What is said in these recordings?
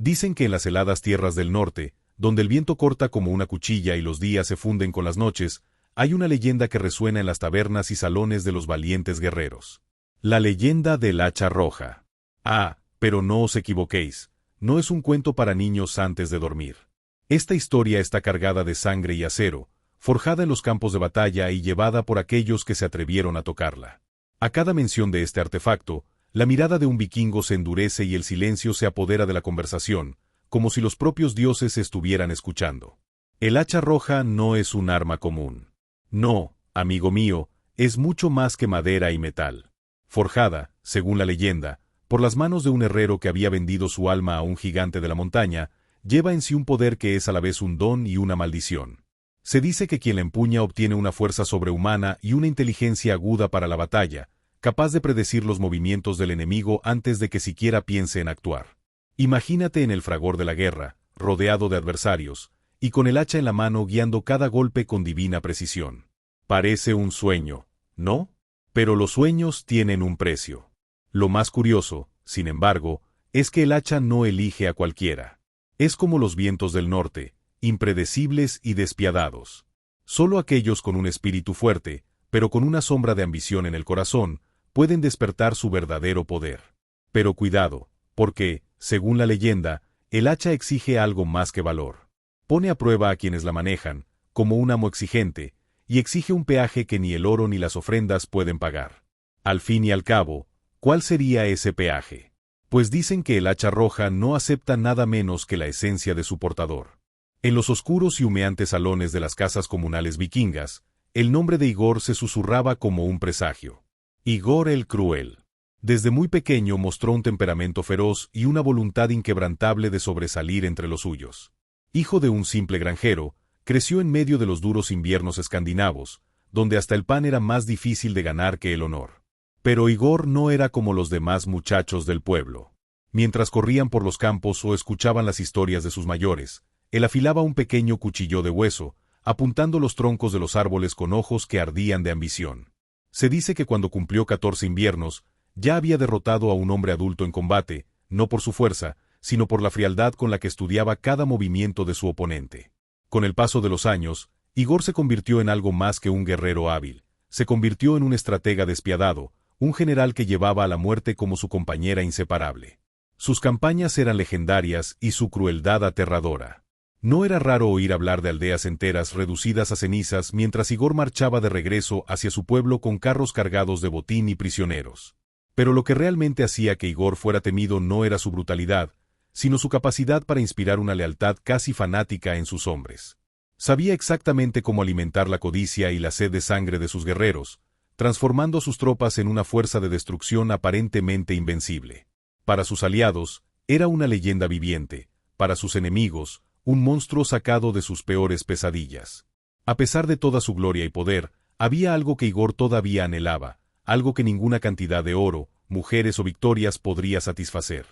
Dicen que en las heladas tierras del norte, donde el viento corta como una cuchilla y los días se funden con las noches, hay una leyenda que resuena en las tabernas y salones de los valientes guerreros. La leyenda del hacha roja. Ah, pero no os equivoquéis, no es un cuento para niños antes de dormir. Esta historia está cargada de sangre y acero, forjada en los campos de batalla y llevada por aquellos que se atrevieron a tocarla. A cada mención de este artefacto, la mirada de un vikingo se endurece y el silencio se apodera de la conversación, como si los propios dioses estuvieran escuchando. El hacha roja no es un arma común. No, amigo mío, es mucho más que madera y metal. Forjada, según la leyenda, por las manos de un herrero que había vendido su alma a un gigante de la montaña, lleva en sí un poder que es a la vez un don y una maldición. Se dice que quien la empuña obtiene una fuerza sobrehumana y una inteligencia aguda para la batalla, capaz de predecir los movimientos del enemigo antes de que siquiera piense en actuar. Imagínate en el fragor de la guerra, rodeado de adversarios, y con el hacha en la mano guiando cada golpe con divina precisión. Parece un sueño, ¿no? Pero los sueños tienen un precio. Lo más curioso, sin embargo, es que el hacha no elige a cualquiera. Es como los vientos del norte, impredecibles y despiadados. Solo aquellos con un espíritu fuerte, pero con una sombra de ambición en el corazón, pueden despertar su verdadero poder. Pero cuidado, porque, según la leyenda, el hacha exige algo más que valor. Pone a prueba a quienes la manejan, como un amo exigente, y exige un peaje que ni el oro ni las ofrendas pueden pagar. Al fin y al cabo, ¿cuál sería ese peaje? Pues dicen que el hacha roja no acepta nada menos que la esencia de su portador. En los oscuros y humeantes salones de las casas comunales vikingas, el nombre de Igor se susurraba como un presagio. Igor el Cruel. Desde muy pequeño mostró un temperamento feroz y una voluntad inquebrantable de sobresalir entre los suyos. Hijo de un simple granjero, creció en medio de los duros inviernos escandinavos, donde hasta el pan era más difícil de ganar que el honor. Pero Igor no era como los demás muchachos del pueblo. Mientras corrían por los campos o escuchaban las historias de sus mayores, él afilaba un pequeño cuchillo de hueso, apuntando los troncos de los árboles con ojos que ardían de ambición. Se dice que cuando cumplió 14 inviernos, ya había derrotado a un hombre adulto en combate, no por su fuerza, sino por la frialdad con la que estudiaba cada movimiento de su oponente. Con el paso de los años, Igor se convirtió en algo más que un guerrero hábil. Se convirtió en un estratega despiadado, un general que llevaba a la muerte como su compañera inseparable. Sus campañas eran legendarias y su crueldad aterradora. No era raro oír hablar de aldeas enteras reducidas a cenizas mientras Igor marchaba de regreso hacia su pueblo con carros cargados de botín y prisioneros. Pero lo que realmente hacía que Igor fuera temido no era su brutalidad, sino su capacidad para inspirar una lealtad casi fanática en sus hombres. Sabía exactamente cómo alimentar la codicia y la sed de sangre de sus guerreros, transformando a sus tropas en una fuerza de destrucción aparentemente invencible. Para sus aliados, era una leyenda viviente; para sus enemigos, un monstruo sacado de sus peores pesadillas. A pesar de toda su gloria y poder, había algo que Igor todavía anhelaba, algo que ninguna cantidad de oro, mujeres o victorias podría satisfacer.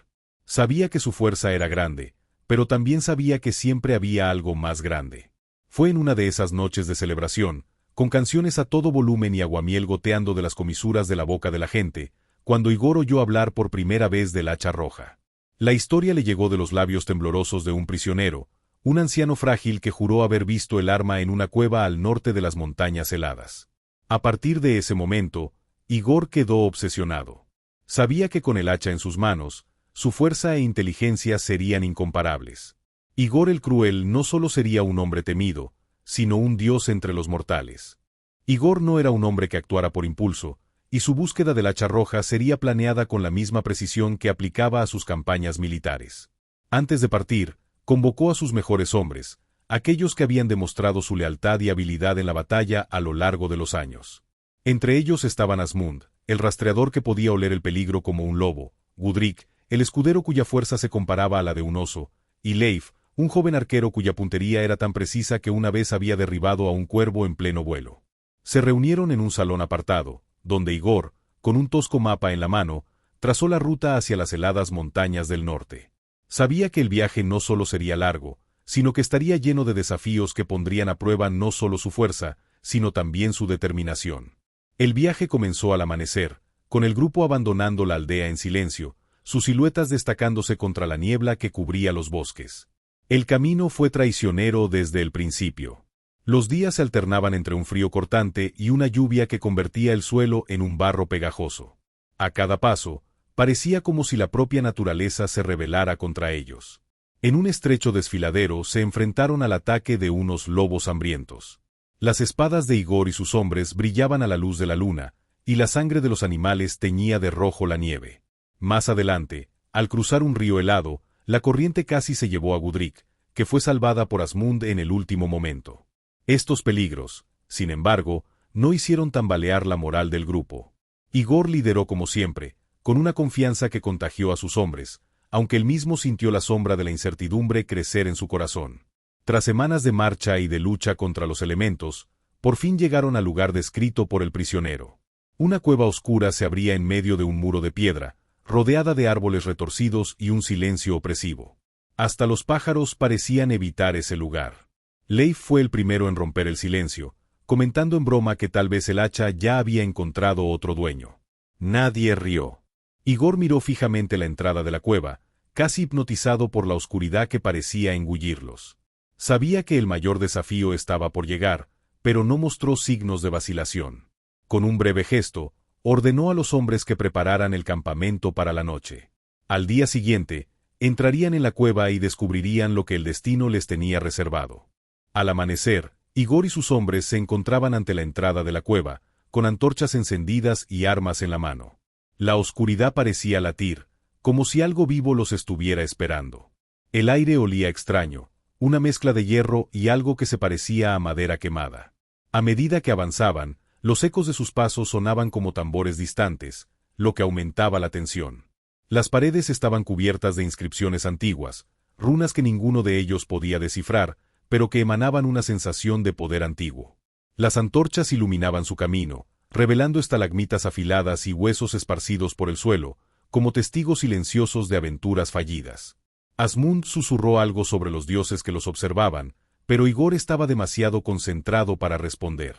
Sabía que su fuerza era grande, pero también sabía que siempre había algo más grande. Fue en una de esas noches de celebración, con canciones a todo volumen y aguamiel goteando de las comisuras de la boca de la gente, cuando Igor oyó hablar por primera vez del hacha roja. La historia le llegó de los labios temblorosos de un prisionero, un anciano frágil que juró haber visto el arma en una cueva al norte de las montañas heladas. A partir de ese momento, Igor quedó obsesionado. Sabía que con el hacha en sus manos, su fuerza e inteligencia serían incomparables. Igor el Cruel no solo sería un hombre temido, sino un dios entre los mortales. Igor no era un hombre que actuara por impulso, y su búsqueda del hacha roja sería planeada con la misma precisión que aplicaba a sus campañas militares. Antes de partir, convocó a sus mejores hombres, aquellos que habían demostrado su lealtad y habilidad en la batalla a lo largo de los años. Entre ellos estaban Asmund, el rastreador que podía oler el peligro como un lobo; Gudrik, el escudero cuya fuerza se comparaba a la de un oso; y Leif, un joven arquero cuya puntería era tan precisa que una vez había derribado a un cuervo en pleno vuelo. Se reunieron en un salón apartado, donde Igor, con un tosco mapa en la mano, trazó la ruta hacia las heladas montañas del norte. Sabía que el viaje no solo sería largo, sino que estaría lleno de desafíos que pondrían a prueba no solo su fuerza, sino también su determinación. El viaje comenzó al amanecer, con el grupo abandonando la aldea en silencio, sus siluetas destacándose contra la niebla que cubría los bosques. El camino fue traicionero desde el principio. Los días se alternaban entre un frío cortante y una lluvia que convertía el suelo en un barro pegajoso. A cada paso, parecía como si la propia naturaleza se rebelara contra ellos. En un estrecho desfiladero se enfrentaron al ataque de unos lobos hambrientos. Las espadas de Igor y sus hombres brillaban a la luz de la luna, y la sangre de los animales teñía de rojo la nieve. Más adelante, al cruzar un río helado, la corriente casi se llevó a Gudrik, que fue salvada por Asmund en el último momento. Estos peligros, sin embargo, no hicieron tambalear la moral del grupo. Igor lideró como siempre, con una confianza que contagió a sus hombres, aunque él mismo sintió la sombra de la incertidumbre crecer en su corazón. Tras semanas de marcha y de lucha contra los elementos, por fin llegaron al lugar descrito por el prisionero. Una cueva oscura se abría en medio de un muro de piedra, rodeada de árboles retorcidos y un silencio opresivo. Hasta los pájaros parecían evitar ese lugar. Leif fue el primero en romper el silencio, comentando en broma que tal vez el hacha ya había encontrado otro dueño. Nadie rió. Igor miró fijamente la entrada de la cueva, casi hipnotizado por la oscuridad que parecía engullirlos. Sabía que el mayor desafío estaba por llegar, pero no mostró signos de vacilación. Con un breve gesto, ordenó a los hombres que prepararan el campamento para la noche. Al día siguiente, entrarían en la cueva y descubrirían lo que el destino les tenía reservado. Al amanecer, Igor y sus hombres se encontraban ante la entrada de la cueva, con antorchas encendidas y armas en la mano. La oscuridad parecía latir, como si algo vivo los estuviera esperando. El aire olía extraño, una mezcla de hierro y algo que se parecía a madera quemada. A medida que avanzaban, los ecos de sus pasos sonaban como tambores distantes, lo que aumentaba la tensión. Las paredes estaban cubiertas de inscripciones antiguas, runas que ninguno de ellos podía descifrar, pero que emanaban una sensación de poder antiguo. Las antorchas iluminaban su camino, revelando estalagmitas afiladas y huesos esparcidos por el suelo, como testigos silenciosos de aventuras fallidas. Asmund susurró algo sobre los dioses que los observaban, pero Igor estaba demasiado concentrado para responder.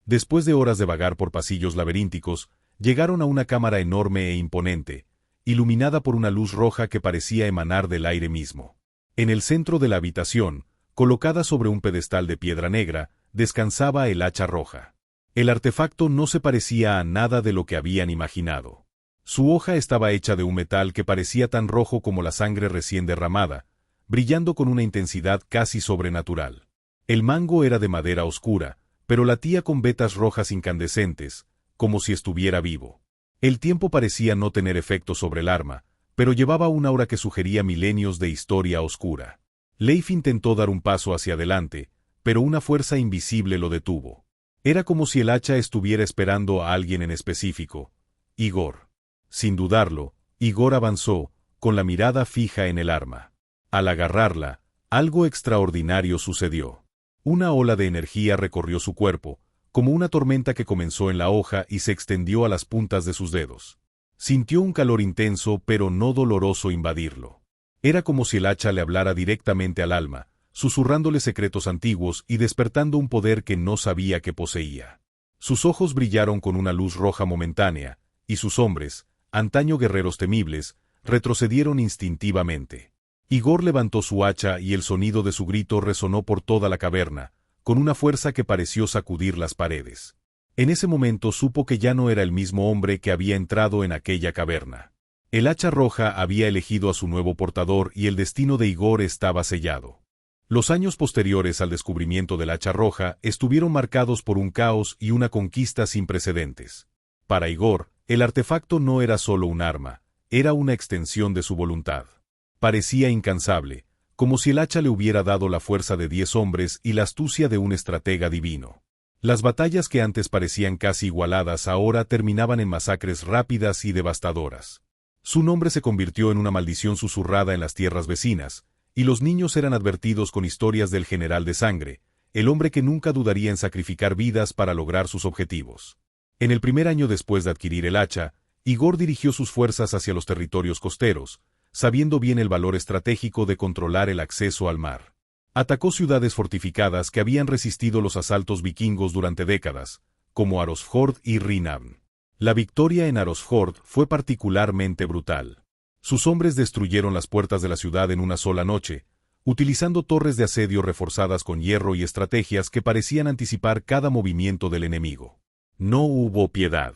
Después de horas de vagar por pasillos laberínticos, llegaron a una cámara enorme e imponente, iluminada por una luz roja que parecía emanar del aire mismo. En el centro de la habitación, colocada sobre un pedestal de piedra negra, descansaba el hacha roja. El artefacto no se parecía a nada de lo que habían imaginado. Su hoja estaba hecha de un metal que parecía tan rojo como la sangre recién derramada, brillando con una intensidad casi sobrenatural. El mango era de madera oscura, pero latía con vetas rojas incandescentes, como si estuviera vivo. El tiempo parecía no tener efecto sobre el arma, pero llevaba un aura que sugería milenios de historia oscura. Leif intentó dar un paso hacia adelante, pero una fuerza invisible lo detuvo. Era como si el hacha estuviera esperando a alguien en específico. Igor. Sin dudarlo, Igor avanzó, con la mirada fija en el arma. Al agarrarla, algo extraordinario sucedió. Una ola de energía recorrió su cuerpo, como una tormenta que comenzó en la hoja y se extendió a las puntas de sus dedos. Sintió un calor intenso pero no doloroso invadirlo. Era como si el hacha le hablara directamente al alma, susurrándole secretos antiguos y despertando un poder que no sabía que poseía. Sus ojos brillaron con una luz roja momentánea, y sus hombres, antaño guerreros temibles, retrocedieron instintivamente. Igor levantó su hacha y el sonido de su grito resonó por toda la caverna, con una fuerza que pareció sacudir las paredes. En ese momento supo que ya no era el mismo hombre que había entrado en aquella caverna. El hacha roja había elegido a su nuevo portador y el destino de Igor estaba sellado. Los años posteriores al descubrimiento del hacha roja estuvieron marcados por un caos y una conquista sin precedentes. Para Igor, el artefacto no era solo un arma, era una extensión de su voluntad. Parecía incansable, como si el hacha le hubiera dado la fuerza de 10 hombres y la astucia de un estratega divino. Las batallas que antes parecían casi igualadas ahora terminaban en masacres rápidas y devastadoras. Su nombre se convirtió en una maldición susurrada en las tierras vecinas, y los niños eran advertidos con historias del general de sangre, el hombre que nunca dudaría en sacrificar vidas para lograr sus objetivos. En el primer año después de adquirir el hacha, Igor dirigió sus fuerzas hacia los territorios costeros, sabiendo bien el valor estratégico de controlar el acceso al mar. Atacó ciudades fortificadas que habían resistido los asaltos vikingos durante décadas, como Arosfjord y Rinavn. La victoria en Arosfjord fue particularmente brutal. Sus hombres destruyeron las puertas de la ciudad en una sola noche, utilizando torres de asedio reforzadas con hierro y estrategias que parecían anticipar cada movimiento del enemigo. No hubo piedad.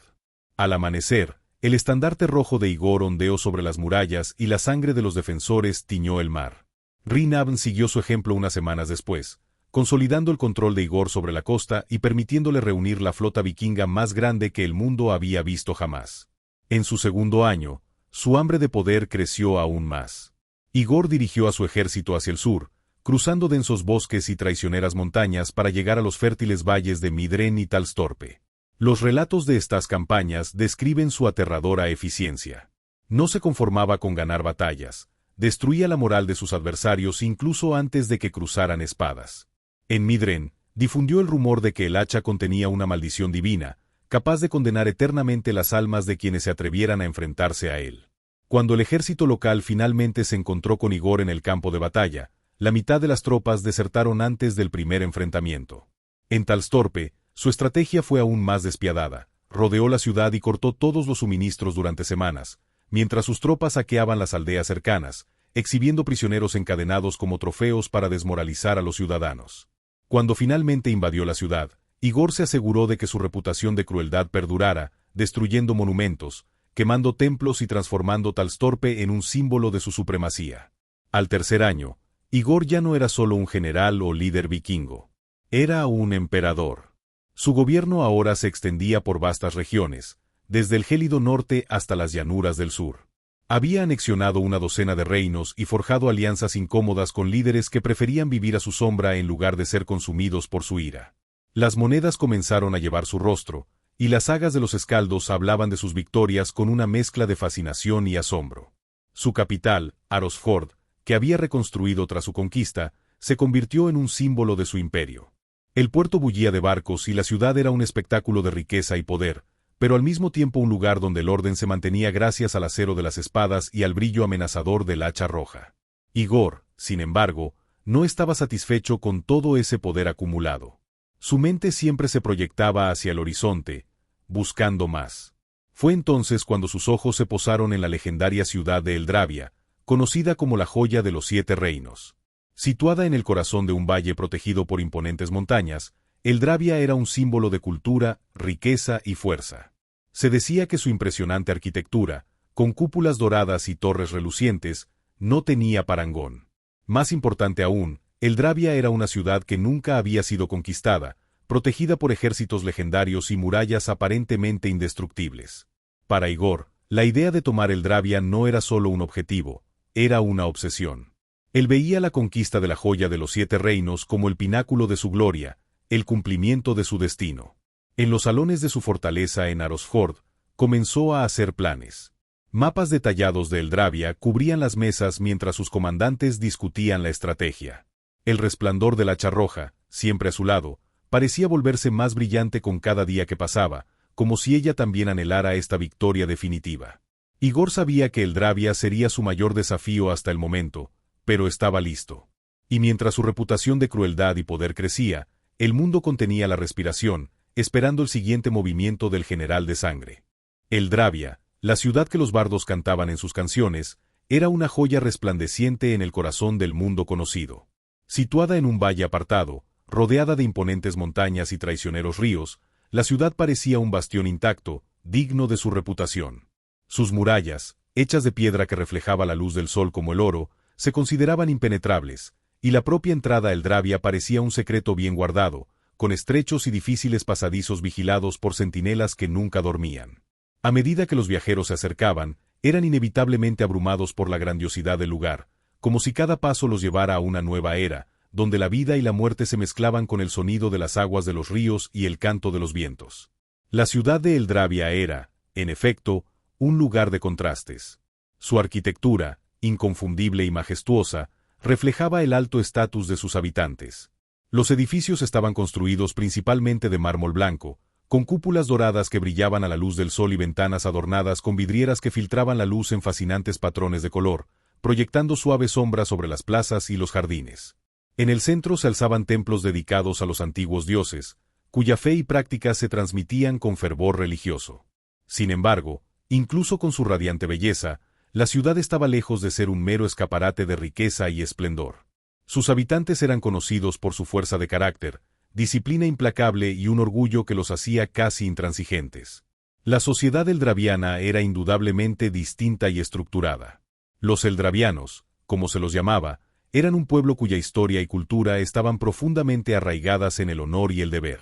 Al amanecer, el estandarte rojo de Igor ondeó sobre las murallas y la sangre de los defensores tiñó el mar. Rinabn siguió su ejemplo unas semanas después, consolidando el control de Igor sobre la costa y permitiéndole reunir la flota vikinga más grande que el mundo había visto jamás. En su segundo año, su hambre de poder creció aún más. Igor dirigió a su ejército hacia el sur, cruzando densos bosques y traicioneras montañas para llegar a los fértiles valles de Midren y Talstorpe. Los relatos de estas campañas describen su aterradora eficiencia. No se conformaba con ganar batallas, destruía la moral de sus adversarios incluso antes de que cruzaran espadas. En Midren, difundió el rumor de que el hacha contenía una maldición divina, capaz de condenar eternamente las almas de quienes se atrevieran a enfrentarse a él. Cuando el ejército local finalmente se encontró con Igor en el campo de batalla, la mitad de las tropas desertaron antes del primer enfrentamiento. En Talstorpe, su estrategia fue aún más despiadada. Rodeó la ciudad y cortó todos los suministros durante semanas, mientras sus tropas saqueaban las aldeas cercanas, exhibiendo prisioneros encadenados como trofeos para desmoralizar a los ciudadanos. Cuando finalmente invadió la ciudad, Igor se aseguró de que su reputación de crueldad perdurara, destruyendo monumentos, quemando templos y transformando Talstorpe en un símbolo de su supremacía. Al tercer año, Igor ya no era solo un general o líder vikingo. Era un emperador. Su gobierno ahora se extendía por vastas regiones, desde el gélido norte hasta las llanuras del sur. Había anexionado una docena de reinos y forjado alianzas incómodas con líderes que preferían vivir a su sombra en lugar de ser consumidos por su ira. Las monedas comenzaron a llevar su rostro, y las sagas de los escaldos hablaban de sus victorias con una mezcla de fascinación y asombro. Su capital, Arosfjord, que había reconstruido tras su conquista, se convirtió en un símbolo de su imperio. El puerto bullía de barcos y la ciudad era un espectáculo de riqueza y poder, pero al mismo tiempo un lugar donde el orden se mantenía gracias al acero de las espadas y al brillo amenazador del hacha roja. Igor, sin embargo, no estaba satisfecho con todo ese poder acumulado. Su mente siempre se proyectaba hacia el horizonte, buscando más. Fue entonces cuando sus ojos se posaron en la legendaria ciudad de Eldravia, conocida como la joya de los 7 reinos. Situada en el corazón de un valle protegido por imponentes montañas, Eldravia era un símbolo de cultura, riqueza y fuerza. Se decía que su impresionante arquitectura, con cúpulas doradas y torres relucientes, no tenía parangón. Más importante aún, Eldravia era una ciudad que nunca había sido conquistada, protegida por ejércitos legendarios y murallas aparentemente indestructibles. Para Igor, la idea de tomar Eldravia no era solo un objetivo, era una obsesión. Él veía la conquista de la joya de los 7 reinos como el pináculo de su gloria, el cumplimiento de su destino. En los salones de su fortaleza en Arosfjord, comenzó a hacer planes. Mapas detallados de Eldravia cubrían las mesas mientras sus comandantes discutían la estrategia. El resplandor del hacha roja, siempre a su lado, parecía volverse más brillante con cada día que pasaba, como si ella también anhelara esta victoria definitiva. Igor sabía que Eldravia sería su mayor desafío hasta el momento, pero estaba listo. Y mientras su reputación de crueldad y poder crecía, el mundo contenía la respiración, esperando el siguiente movimiento del general de sangre. Eldravia, la ciudad que los bardos cantaban en sus canciones, era una joya resplandeciente en el corazón del mundo conocido. Situada en un valle apartado, rodeada de imponentes montañas y traicioneros ríos, la ciudad parecía un bastión intacto, digno de su reputación. Sus murallas, hechas de piedra que reflejaba la luz del sol como el oro, se consideraban impenetrables, y la propia entrada a Eldravia parecía un secreto bien guardado, con estrechos y difíciles pasadizos vigilados por centinelas que nunca dormían. A medida que los viajeros se acercaban, eran inevitablemente abrumados por la grandiosidad del lugar, como si cada paso los llevara a una nueva era, donde la vida y la muerte se mezclaban con el sonido de las aguas de los ríos y el canto de los vientos. La ciudad de Eldravia era, en efecto, un lugar de contrastes. Su arquitectura, inconfundible y majestuosa, reflejaba el alto estatus de sus habitantes. Los edificios estaban construidos principalmente de mármol blanco, con cúpulas doradas que brillaban a la luz del sol y ventanas adornadas con vidrieras que filtraban la luz en fascinantes patrones de color, proyectando suave sombra sobre las plazas y los jardines. En el centro se alzaban templos dedicados a los antiguos dioses, cuya fe y prácticas se transmitían con fervor religioso. Sin embargo, incluso con su radiante belleza, la ciudad estaba lejos de ser un mero escaparate de riqueza y esplendor. Sus habitantes eran conocidos por su fuerza de carácter, disciplina implacable y un orgullo que los hacía casi intransigentes. La sociedad eldraviana era indudablemente distinta y estructurada. Los eldravianos, como se los llamaba, eran un pueblo cuya historia y cultura estaban profundamente arraigadas en el honor y el deber.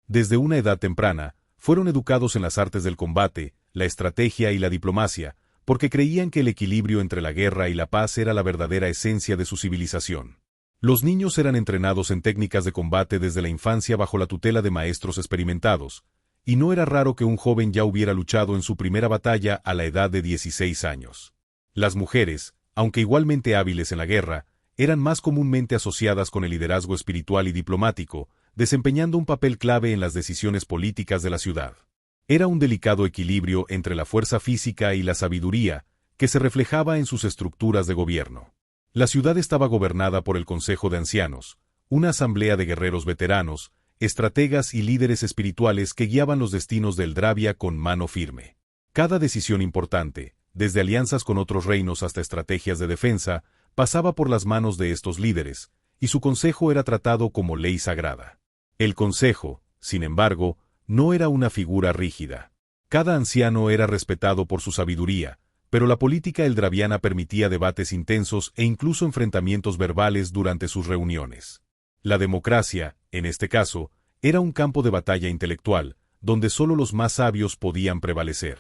Desde una edad temprana, fueron educados en las artes del combate, la estrategia y la diplomacia, porque creían que el equilibrio entre la guerra y la paz era la verdadera esencia de su civilización. Los niños eran entrenados en técnicas de combate desde la infancia bajo la tutela de maestros experimentados, y no era raro que un joven ya hubiera luchado en su primera batalla a la edad de 16 años. Las mujeres, aunque igualmente hábiles en la guerra, eran más comúnmente asociadas con el liderazgo espiritual y diplomático, desempeñando un papel clave en las decisiones políticas de la ciudad. Era un delicado equilibrio entre la fuerza física y la sabiduría, que se reflejaba en sus estructuras de gobierno. La ciudad estaba gobernada por el Consejo de Ancianos, una asamblea de guerreros veteranos, estrategas y líderes espirituales que guiaban los destinos de Eldravia con mano firme. Cada decisión importante, desde alianzas con otros reinos hasta estrategias de defensa, pasaba por las manos de estos líderes, y su consejo era tratado como ley sagrada. El consejo, sin embargo, no era una figura rígida. Cada anciano era respetado por su sabiduría, pero la política eldraviana permitía debates intensos e incluso enfrentamientos verbales durante sus reuniones. La democracia, en este caso, era un campo de batalla intelectual, donde solo los más sabios podían prevalecer.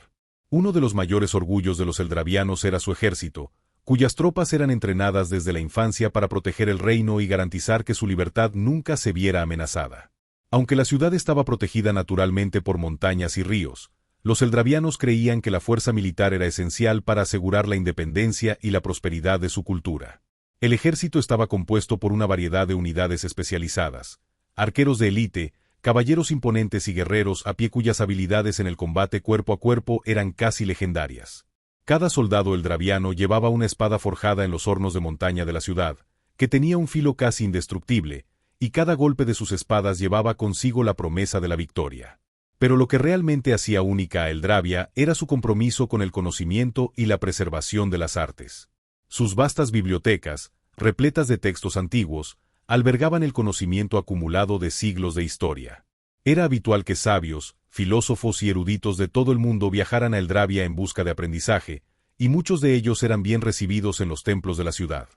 Uno de los mayores orgullos de los eldravianos era su ejército, cuyas tropas eran entrenadas desde la infancia para proteger el reino y garantizar que su libertad nunca se viera amenazada. Aunque la ciudad estaba protegida naturalmente por montañas y ríos, los eldravianos creían que la fuerza militar era esencial para asegurar la independencia y la prosperidad de su cultura. El ejército estaba compuesto por una variedad de unidades especializadas, arqueros de élite, caballeros imponentes y guerreros a pie cuyas habilidades en el combate cuerpo a cuerpo eran casi legendarias. Cada soldado eldraviano llevaba una espada forjada en los hornos de montaña de la ciudad, que tenía un filo casi indestructible, y cada golpe de sus espadas llevaba consigo la promesa de la victoria. Pero lo que realmente hacía única a Eldravia era su compromiso con el conocimiento y la preservación de las artes. Sus vastas bibliotecas, repletas de textos antiguos, albergaban el conocimiento acumulado de siglos de historia. Era habitual que sabios, filósofos y eruditos de todo el mundo viajaran a Eldravia en busca de aprendizaje, y muchos de ellos eran bien recibidos en los templos de la ciudad.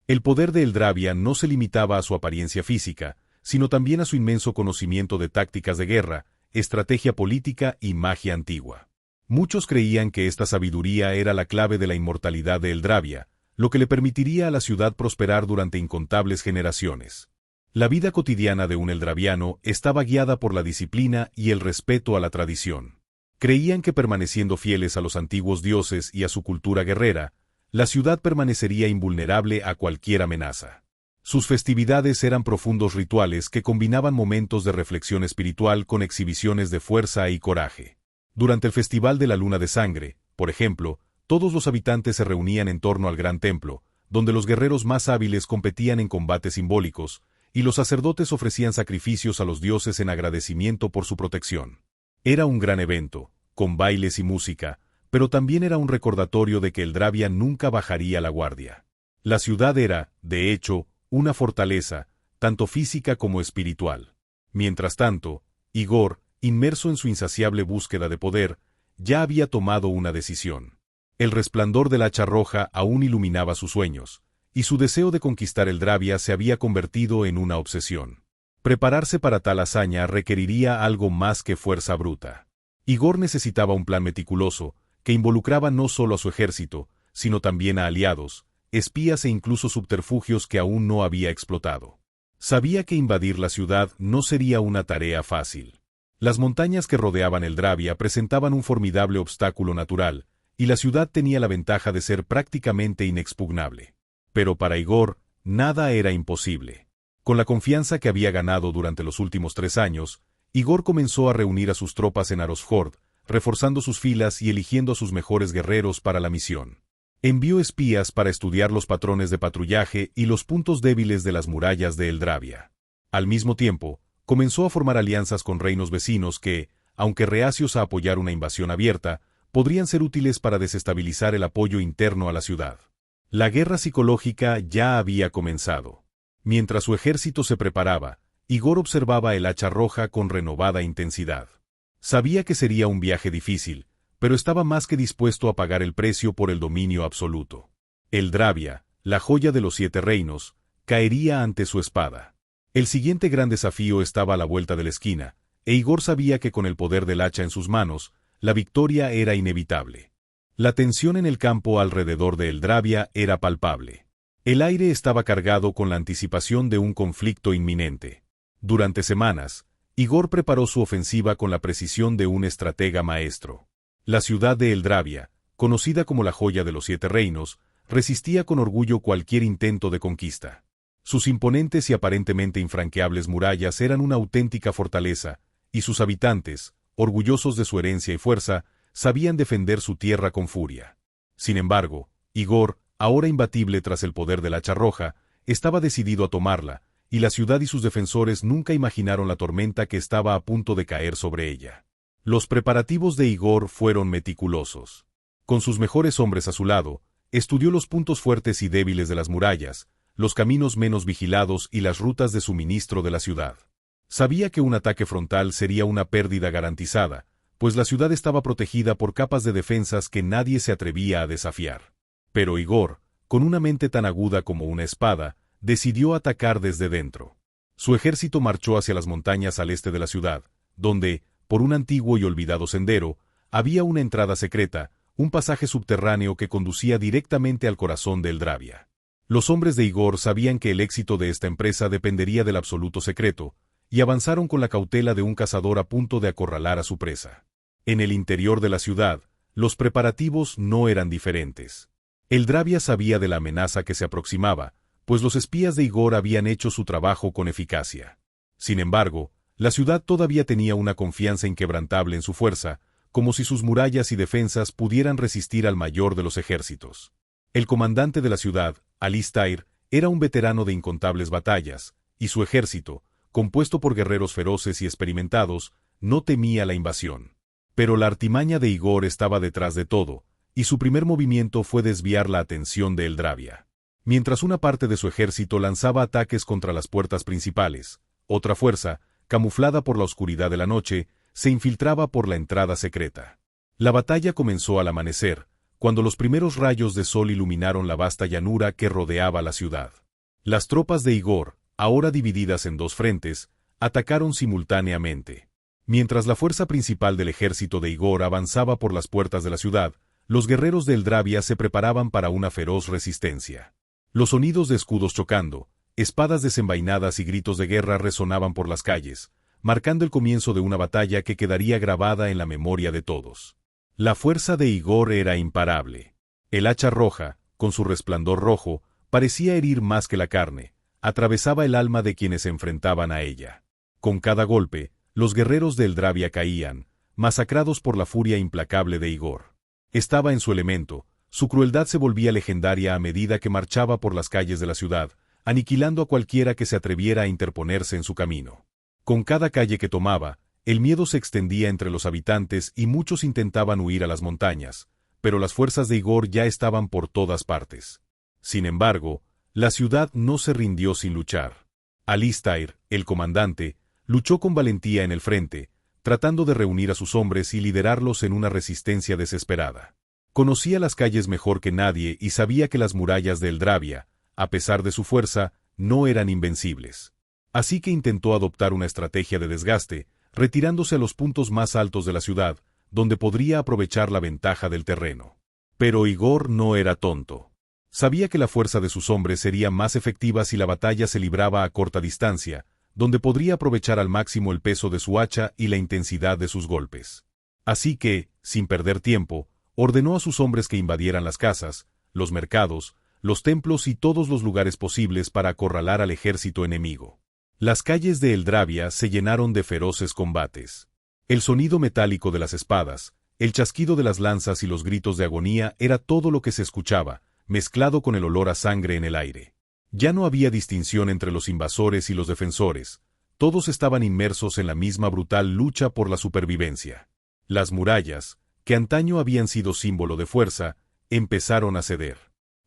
El poder de Eldravia no se limitaba a su apariencia física, sino también a su inmenso conocimiento de tácticas de guerra, estrategia política y magia antigua. Muchos creían que esta sabiduría era la clave de la inmortalidad de Eldravia, lo que le permitiría a la ciudad prosperar durante incontables generaciones. La vida cotidiana de un eldraviano estaba guiada por la disciplina y el respeto a la tradición. Creían que permaneciendo fieles a los antiguos dioses y a su cultura guerrera, la ciudad permanecería invulnerable a cualquier amenaza. Sus festividades eran profundos rituales que combinaban momentos de reflexión espiritual con exhibiciones de fuerza y coraje. Durante el Festival de la Luna de Sangre, por ejemplo, todos los habitantes se reunían en torno al gran templo, donde los guerreros más hábiles competían en combates simbólicos, y los sacerdotes ofrecían sacrificios a los dioses en agradecimiento por su protección. Era un gran evento, con bailes y música, pero también era un recordatorio de que Eldravia nunca bajaría la guardia. La ciudad era, de hecho, una fortaleza, tanto física como espiritual. Mientras tanto, Igor, inmerso en su insaciable búsqueda de poder, ya había tomado una decisión. El resplandor del hacha roja aún iluminaba sus sueños, y su deseo de conquistar Eldravia se había convertido en una obsesión. Prepararse para tal hazaña requeriría algo más que fuerza bruta. Igor necesitaba un plan meticuloso, que involucraba no solo a su ejército, sino también a aliados, espías e incluso subterfugios que aún no había explotado. Sabía que invadir la ciudad no sería una tarea fácil. Las montañas que rodeaban Eldravia presentaban un formidable obstáculo natural, y la ciudad tenía la ventaja de ser prácticamente inexpugnable. Pero para Igor, nada era imposible. Con la confianza que había ganado durante los últimos 3 años, Igor comenzó a reunir a sus tropas en Arosfjord, reforzando sus filas y eligiendo a sus mejores guerreros para la misión. Envió espías para estudiar los patrones de patrullaje y los puntos débiles de las murallas de Eldravia. Al mismo tiempo, comenzó a formar alianzas con reinos vecinos que, aunque reacios a apoyar una invasión abierta, podrían ser útiles para desestabilizar el apoyo interno a la ciudad. La guerra psicológica ya había comenzado. Mientras su ejército se preparaba, Igor observaba el hacha roja con renovada intensidad. Sabía que sería un viaje difícil, pero estaba más que dispuesto a pagar el precio por el dominio absoluto. Eldravia, la joya de los 7 reinos, caería ante su espada. El siguiente gran desafío estaba a la vuelta de la esquina, e Igor sabía que con el poder del hacha en sus manos, la victoria era inevitable. La tensión en el campo alrededor de Eldravia era palpable. El aire estaba cargado con la anticipación de un conflicto inminente. Durante semanas, Igor preparó su ofensiva con la precisión de un estratega maestro. La ciudad de Eldravia, conocida como la joya de los 7 reinos, resistía con orgullo cualquier intento de conquista. Sus imponentes y aparentemente infranqueables murallas eran una auténtica fortaleza, y sus habitantes, orgullosos de su herencia y fuerza, sabían defender su tierra con furia. Sin embargo, Igor, ahora imbatible tras el poder del hacha roja, estaba decidido a tomarla, y la ciudad y sus defensores nunca imaginaron la tormenta que estaba a punto de caer sobre ella. Los preparativos de Igor fueron meticulosos. Con sus mejores hombres a su lado, estudió los puntos fuertes y débiles de las murallas, los caminos menos vigilados y las rutas de suministro de la ciudad. Sabía que un ataque frontal sería una pérdida garantizada, pues la ciudad estaba protegida por capas de defensas que nadie se atrevía a desafiar. Pero Igor, con una mente tan aguda como una espada, decidió atacar desde dentro. Su ejército marchó hacia las montañas al este de la ciudad, donde, por un antiguo y olvidado sendero, había una entrada secreta, un pasaje subterráneo que conducía directamente al corazón de Eldravia. Los hombres de Igor sabían que el éxito de esta empresa dependería del absoluto secreto, y avanzaron con la cautela de un cazador a punto de acorralar a su presa. En el interior de la ciudad, los preparativos no eran diferentes. Eldravia sabía de la amenaza que se aproximaba, pues los espías de Igor habían hecho su trabajo con eficacia. Sin embargo, la ciudad todavía tenía una confianza inquebrantable en su fuerza, como si sus murallas y defensas pudieran resistir al mayor de los ejércitos. El comandante de la ciudad, Alistair, era un veterano de incontables batallas, y su ejército, compuesto por guerreros feroces y experimentados, no temía la invasión. Pero la artimaña de Igor estaba detrás de todo, y su primer movimiento fue desviar la atención de Eldravia. Mientras una parte de su ejército lanzaba ataques contra las puertas principales, otra fuerza, camuflada por la oscuridad de la noche, se infiltraba por la entrada secreta. La batalla comenzó al amanecer, cuando los primeros rayos de sol iluminaron la vasta llanura que rodeaba la ciudad. Las tropas de Igor, ahora divididas en 2 frentes, atacaron simultáneamente. Mientras la fuerza principal del ejército de Igor avanzaba por las puertas de la ciudad, los guerreros de Eldravia se preparaban para una feroz resistencia. Los sonidos de escudos chocando, espadas desenvainadas y gritos de guerra resonaban por las calles, marcando el comienzo de una batalla que quedaría grabada en la memoria de todos. La fuerza de Igor era imparable. El hacha roja, con su resplandor rojo, parecía herir más que la carne, atravesaba el alma de quienes se enfrentaban a ella. Con cada golpe, los guerreros de Eldravia caían, masacrados por la furia implacable de Igor. Estaba en su elemento, su crueldad se volvía legendaria a medida que marchaba por las calles de la ciudad, aniquilando a cualquiera que se atreviera a interponerse en su camino. Con cada calle que tomaba, el miedo se extendía entre los habitantes y muchos intentaban huir a las montañas, pero las fuerzas de Igor ya estaban por todas partes. Sin embargo, la ciudad no se rindió sin luchar. Alistair, el comandante, luchó con valentía en el frente, tratando de reunir a sus hombres y liderarlos en una resistencia desesperada. Conocía las calles mejor que nadie y sabía que las murallas de Eldravia, a pesar de su fuerza, no eran invencibles. Así que intentó adoptar una estrategia de desgaste, retirándose a los puntos más altos de la ciudad, donde podría aprovechar la ventaja del terreno. Pero Igor no era tonto. Sabía que la fuerza de sus hombres sería más efectiva si la batalla se libraba a corta distancia, donde podría aprovechar al máximo el peso de su hacha y la intensidad de sus golpes. Así que, sin perder tiempo, ordenó a sus hombres que invadieran las casas, los mercados, los templos y todos los lugares posibles para acorralar al ejército enemigo. Las calles de Eldravia se llenaron de feroces combates. El sonido metálico de las espadas, el chasquido de las lanzas y los gritos de agonía era todo lo que se escuchaba, mezclado con el olor a sangre en el aire. Ya no había distinción entre los invasores y los defensores, todos estaban inmersos en la misma brutal lucha por la supervivencia. Las murallas, que antaño habían sido símbolo de fuerza, empezaron a ceder.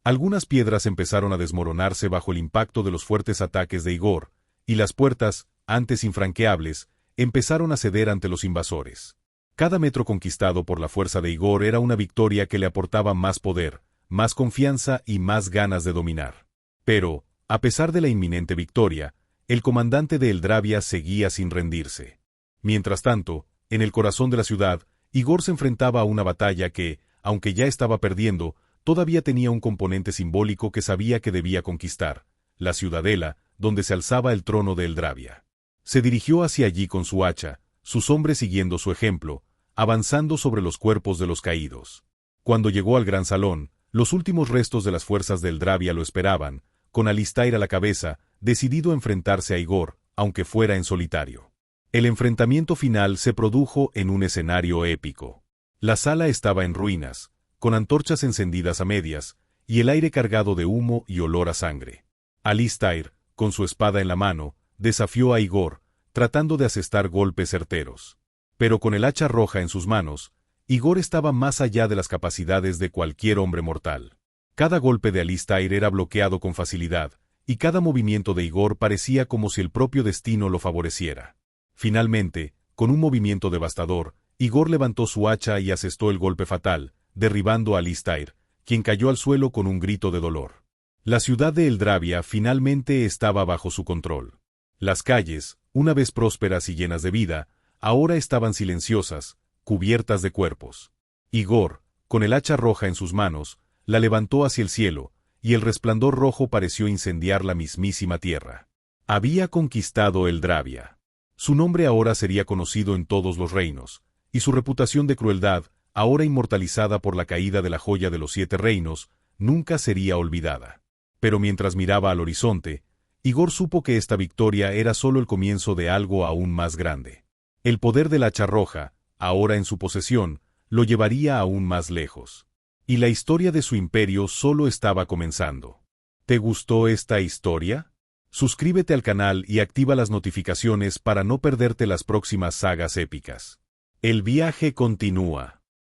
Algunas piedras empezaron a desmoronarse bajo el impacto de los fuertes ataques de Igor, y las puertas, antes infranqueables, empezaron a ceder ante los invasores. Cada metro conquistado por la fuerza de Igor era una victoria que le aportaba más poder, más confianza y más ganas de dominar. Pero, a pesar de la inminente victoria, el comandante de Eldravia seguía sin rendirse. Mientras tanto, en el corazón de la ciudad, Igor se enfrentaba a una batalla que, aunque ya estaba perdiendo, todavía tenía un componente simbólico que sabía que debía conquistar: la ciudadela, donde se alzaba el trono de Eldravia. Se dirigió hacia allí con su hacha, sus hombres siguiendo su ejemplo, avanzando sobre los cuerpos de los caídos. Cuando llegó al gran salón, los últimos restos de las fuerzas de Eldravia lo esperaban, con Alistair a la cabeza, decidido a enfrentarse a Igor, aunque fuera en solitario. El enfrentamiento final se produjo en un escenario épico. La sala estaba en ruinas, con antorchas encendidas a medias, y el aire cargado de humo y olor a sangre. Alistair, con su espada en la mano, desafió a Igor, tratando de asestar golpes certeros. Pero con el hacha roja en sus manos, Igor estaba más allá de las capacidades de cualquier hombre mortal. Cada golpe de Alistair era bloqueado con facilidad, y cada movimiento de Igor parecía como si el propio destino lo favoreciera. Finalmente, con un movimiento devastador, Igor levantó su hacha y asestó el golpe fatal, derribando a Alistair, quien cayó al suelo con un grito de dolor. La ciudad de Eldravia finalmente estaba bajo su control. Las calles, una vez prósperas y llenas de vida, ahora estaban silenciosas, cubiertas de cuerpos. Igor, con el hacha roja en sus manos, la levantó hacia el cielo, y el resplandor rojo pareció incendiar la mismísima tierra. Había conquistado Eldravia. Su nombre ahora sería conocido en todos los reinos, y su reputación de crueldad, ahora inmortalizada por la caída de la joya de los 7 reinos, nunca sería olvidada. Pero mientras miraba al horizonte, Igor supo que esta victoria era solo el comienzo de algo aún más grande. El poder del hacha roja, ahora en su posesión, lo llevaría aún más lejos. Y la historia de su imperio solo estaba comenzando. ¿Te gustó esta historia? Suscríbete al canal y activa las notificaciones para no perderte las próximas sagas épicas. El viaje continúa.